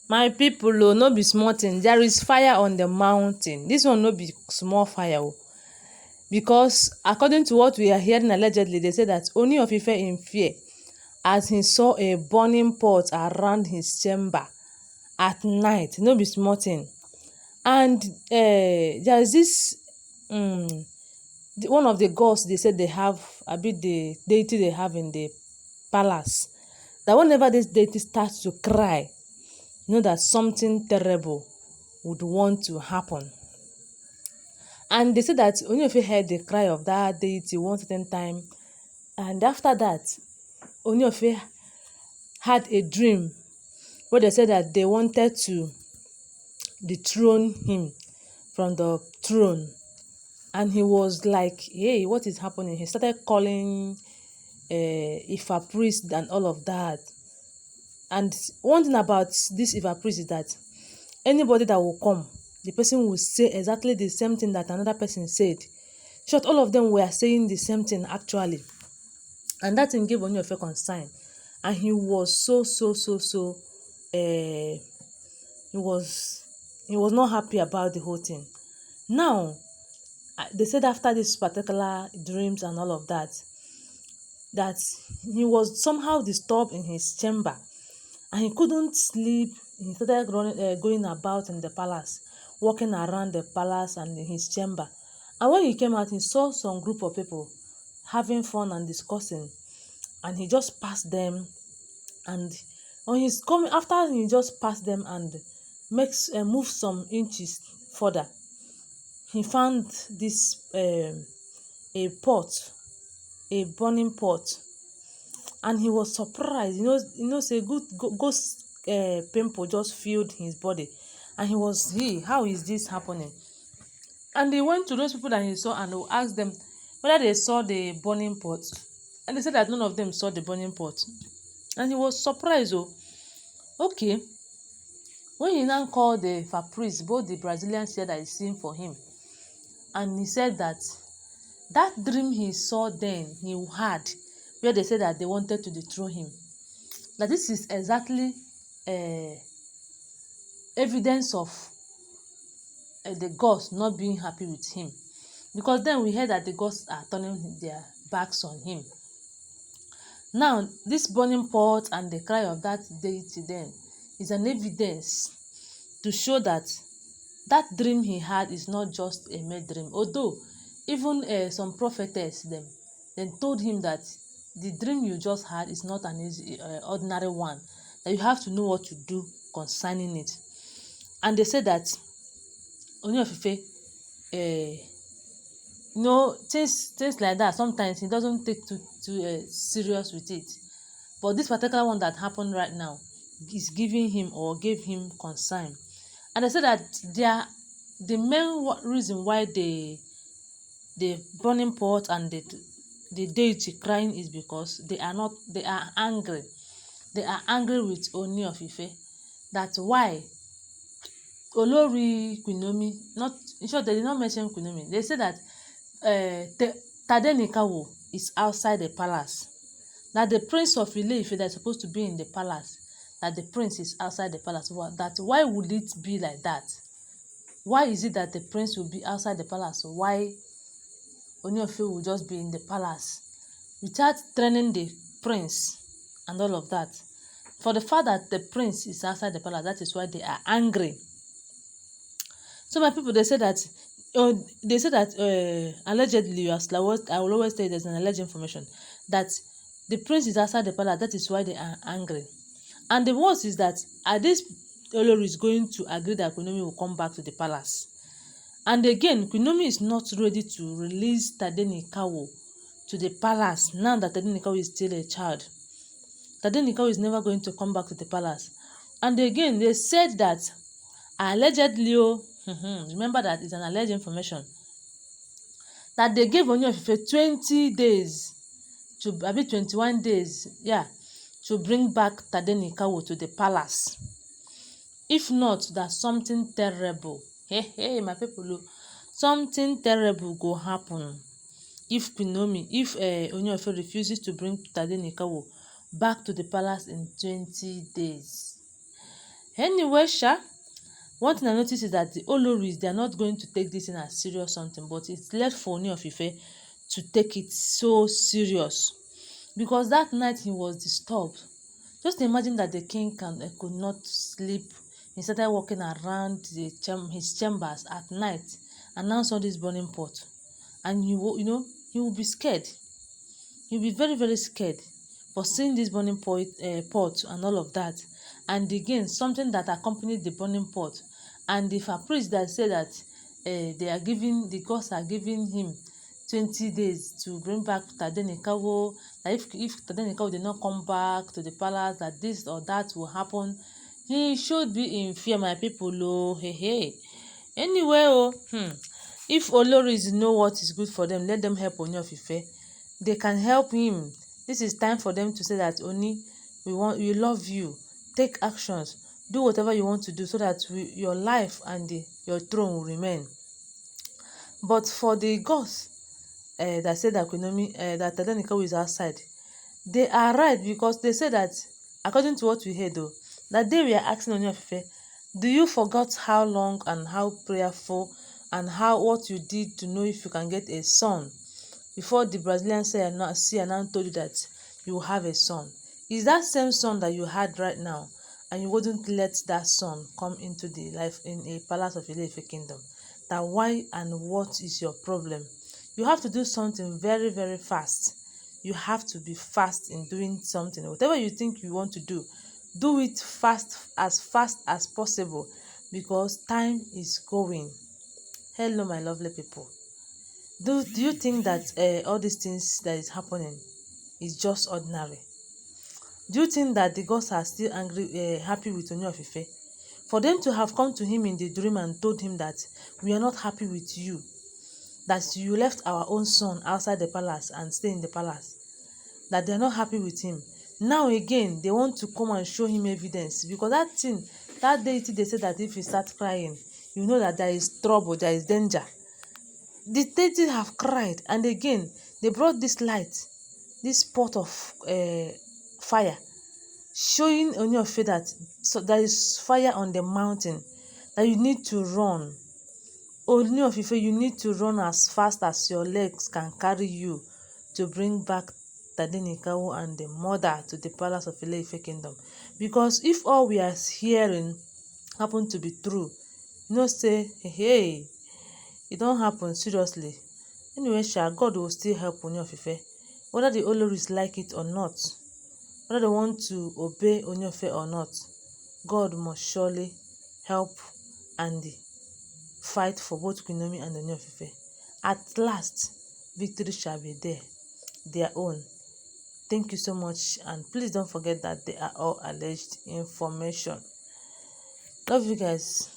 My people oh, no be small thing. There is fire on the mountain. This one no be small fire oh. Because according to what we are hearing allegedly, they say that Ooni of Ife in fear as he saw a burning pot around his chamber at night. No be small thing. And there is this one of the gods they said they have, abi the deity they have in the palace, that whenever this deity starts to cry, you know that something terrible would want to happen. And they say that Ooni of Ife heard the cry of that deity one certain time, and after that, Ooni of Ife had a dream where they said that they wanted to dethrone him from the throne. And he was like, hey, what is happening? He started calling Ifa priest and all of that. And one thing about this Ifa priest is that anybody that will come, the person will say exactly the same thing that another person said. Short, all of them were saying the same thing actually. And that thing gave Ooni of Ife concern. And he was he was not happy about the whole thing. Now, they said after this particular dreams and all of that, that he was somehow disturbed in his chamber and he couldn't sleep. He started going about in the palace, walking around the palace and in his chamber. And when he came out, he saw some group of people having fun and discussing, and he just passed them. And when he's coming, after he just passed them and moved some inches further, he found this a pot, a burning pot, and he was surprised. Say good ghost pimple just filled his body, and he was, how is this happening? And he went to those people that he saw and he asked them whether they saw the burning pot, and they said that none of them saw the burning pot. And he was surprised. Okay. When he now called the priest, both the Brazilians said that he's seen for him, and he said that dream he saw then, he had, where they said that they wanted to dethrone him, that this is exactly evidence of the gods not being happy with him. Because then we heard that the gods are turning their backs on him. Now, this burning pot and the cry of that deity then is an evidence to show that dream he had is not just a mere dream. Although even some prophetess them told him that the dream you just had is not an easy ordinary one, that you have to know what to do concerning it. And they said that Ooni of Ife things like that, sometimes he doesn't take too serious with it, but this particular one that happened right now is giving him or gave him concern. And they said that the main reason why the burning pot and the deity crying is because they are angry. They are angry with Ooni of Ife. That's why olori Queen Naomi, not in short, they did not mention Queen Naomi. They said that Tadenikawo is outside the palace. That the prince of Ile-Ife that is supposed to be in the palace, that the prince is outside the palace. Why would it be like that? Why is it that the prince will be outside the palace? Why Ooni of Ife will just be in the palace without training the prince and all of that? For the fact that the prince is outside the palace, that is why they are angry. So my people, they say that allegedly, as I will always say, there's an alleged information that the prince is outside the palace. That is why they are angry. And the worst is that, are these Olories going to agree that Queen Naomi will come back to the palace? And again, Queen Naomi is not ready to release Tadenikawo to the palace now that Tadenikawo is still a child. Tadenikawo is never going to come back to the palace. And again, they said that allegedly, remember that it's an alleged information, that they gave Ooni of Ife 20 days to 21 days, to bring back Tadenikawo to the palace. If not, that something terrible, my people, something terrible go happen if Ooni of Ife refuses to bring Tadenikawo back to the palace in 20 days. Anyway, one thing I notice is that the Olories, they are not going to take this in as serious something, but it's left for Ooni of Ife to take it so serious, because that night he was disturbed. Just imagine that the king could not sleep. He started walking around his chambers at night and now saw this burning pot, and he will be scared. He will be very very scared for seeing this burning pot and all of that. And again, something that accompanied the burning pot, and if a priest that say that the gods are giving him 20 days to bring back Tadenikawo, that if Tadenikawo did not come back to the palace, that this or that will happen. He should be in fear, my people. Oh, hey. Anyway, if Oloris know what is good for them, let them help Ooni of Ife. They can help him. This is time for them to say that, Ooni, we love you. Take actions. Do whatever you want to do so that your life and your throne will remain. But for the gods that say that that Tadenikawo is outside, they are right, because they say that, according to what we heard though, that they were asking Ooni of Ife, do you forgot how long and how prayerful and what you did to know if you can get a son before the Brazilian seer now told you that you will have a son? Is that same son that you had right now, and you wouldn't let that son come into the life in a palace of Ile-Ife kingdom? That why and what is your problem? You have to do something very very fast. You have to be fast in doing something. Whatever you think you want to do it fast as possible, because time is going. Hello my lovely people. Do you think that all these things that is happening is just ordinary? Do you think that the gods are still happy with Ooni of Ife? For them to have come to him in the dream and told him that we are not happy with you, that you left our own son outside the palace and stay in the palace, that they are not happy with him. Now again, they want to come and show him evidence, because that deity, they said that if he starts crying, you know that there is trouble, there is danger. The deity have cried, and again, they brought this light, this pot of fire, showing Ooni of Ife that there is fire on the mountain, that you need to run. Ooni of Ife, you need to run as fast as your legs can carry you to bring back Tadenikawo and the mother to the palace of Ile-Ife kingdom. Because if all we are hearing happen to be true, say, hey, it don't happen seriously. Anyway, God will still help Ooni of Ife, whether the Oloris like it or not, whether they want to obey Ooni of Ife or not. God must surely help and fight for both Queen Naomi and Ooni of Ife. At last, victory shall be their own. Thank you so much, and please don't forget that they are all alleged information. Love you guys.